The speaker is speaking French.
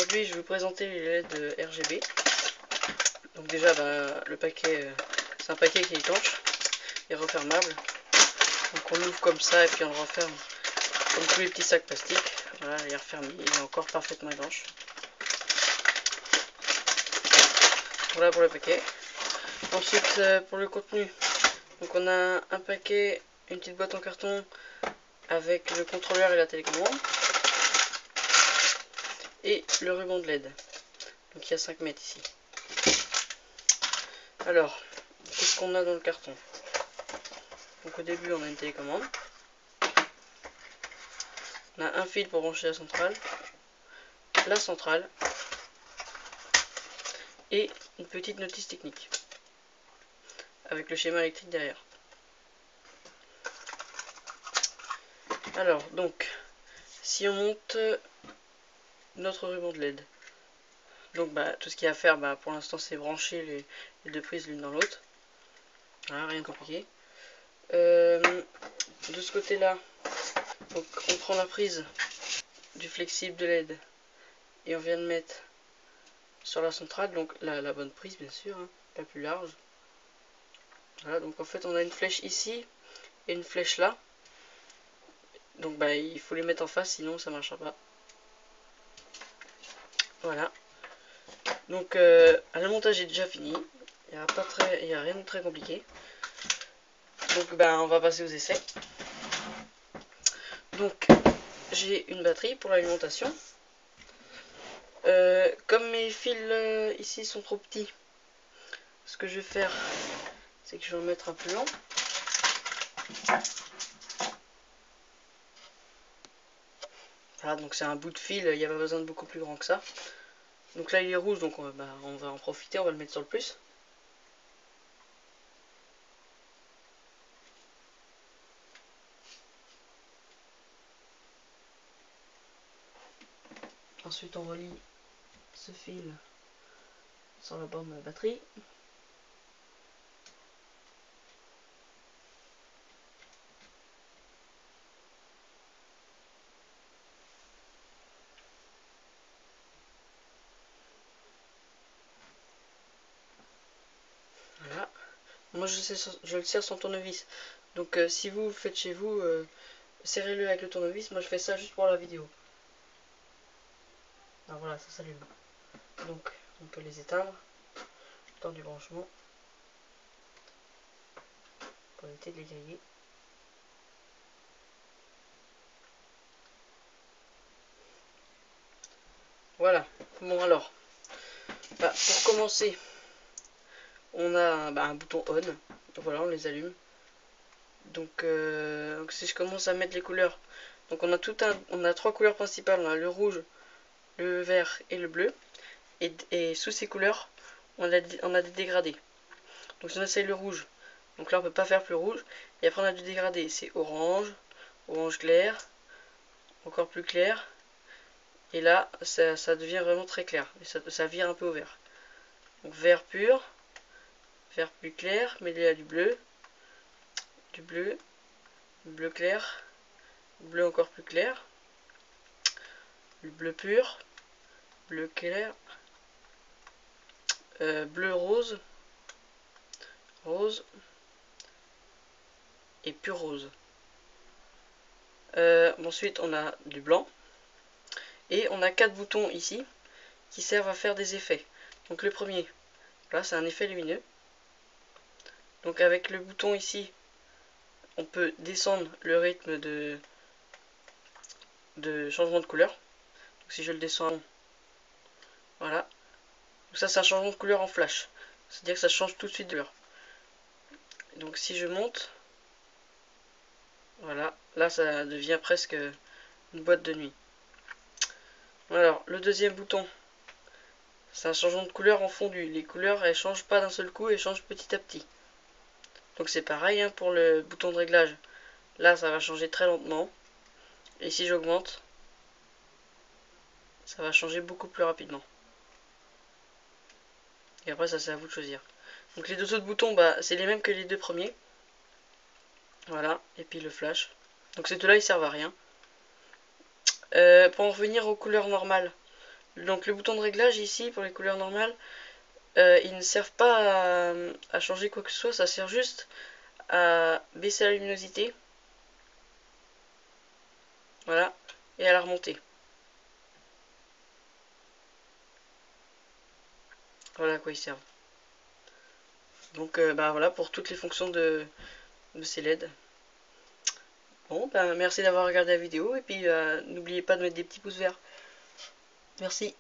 aujourd'hui je vais vous présenter les LED RGB. Donc déjà le paquet, c'est un paquet qui est étanche et refermable. Donc on l'ouvre comme ça et puis on le referme comme tous les petits sacs plastiques. Voilà, il est refermé, il est encore parfaitement étanche. Voilà pour le paquet. Ensuite pour le contenu, donc on a un paquet, une petite boîte en carton avec le contrôleur et la télécommande et le ruban de LED. Donc il y a 5 mètres ici. Alors, qu'est-ce qu'on a dans le carton? Donc au début on a une télécommande. On a un fil pour brancher la centrale et une petite notice technique avec le schéma électrique derrière. Alors donc, si on monte notre ruban de LED, donc tout ce qu'il y a à faire pour l'instant c'est brancher les deux prises l'une dans l'autre. Voilà, rien de compliqué. De ce côté là, donc on prend la prise du flexible de LED et on vient de mettre sur la centrale, donc la bonne prise bien sûr, hein, la plus large. Voilà, donc en fait on a une flèche ici et une flèche là. Donc il faut les mettre en face, sinon ça marchera pas. Voilà. Donc le montage est déjà fini. Il n'y a rien de très compliqué. Donc on va passer aux essais. Donc j'ai une batterie pour l'alimentation. Comme mes fils ici sont trop petits, ce que je vais faire, c'est que je vais en mettre un plus long. Voilà, donc c'est un bout de fil, il n'y a pas besoin de beaucoup plus grand que ça. Donc là il est rouge, donc on va en profiter, on va le mettre sur le plus. Ensuite on relie ce fil sur la borne batterie. Voilà. Moi je le serre sans tournevis. Donc si vous le faites chez vous, serrez-le avec le tournevis. Moi je fais ça juste pour la vidéo. Alors voilà, ça s'allume. Donc on peut les éteindre. Temps du branchement. Pour éviter de les griller. Voilà. Bon alors, pour commencer, on a un bouton on. Voilà, on les allume. Donc si je commence à mettre les couleurs, donc on a trois couleurs principales. On a le rouge, le vert et le bleu. Et sous ces couleurs, on a des dégradés. Donc si on essaye le rouge, donc là on peut pas faire plus rouge. Et après on a du dégradé, c'est orange, orange clair, encore plus clair. Et là ça devient vraiment très clair. Et ça vire un peu au vert. Donc vert pur, vert plus clair, mêlé à du bleu, bleu clair, bleu encore plus clair, le bleu pur, bleu clair, bleu rose, rose et pur rose. Ensuite on a du blanc et on a 4 boutons ici qui servent à faire des effets. Donc le premier, là c'est un effet lumineux. Donc avec le bouton ici, on peut descendre le rythme de changement de couleur. Donc si je le descends, voilà. Donc ça c'est un changement de couleur en flash. C'est-à-dire que ça change tout de suite de couleur. Donc si je monte, voilà, là ça devient presque une boîte de nuit. Alors le deuxième bouton, c'est un changement de couleur en fondu. Les couleurs elles changent pas d'un seul coup, elles changent petit à petit. Donc c'est pareil hein, pour le bouton de réglage. Là ça va changer très lentement. Et si j'augmente, ça va changer beaucoup plus rapidement. Et après ça c'est à vous de choisir. Donc les deux autres boutons, c'est les mêmes que les deux premiers. Voilà, et puis le flash. Donc ces deux là ils servent à rien. Pour en revenir aux couleurs normales, Donc le bouton de réglage ici pour les couleurs normales, ils ne servent pas à changer quoi que ce soit, ça sert juste à baisser la luminosité, voilà, et à la remonter. Voilà à quoi ils servent. Donc bah voilà pour toutes les fonctions de ces LED. Bon, bah merci d'avoir regardé la vidéo et puis n'oubliez pas de mettre des petits pouces verts. Merci.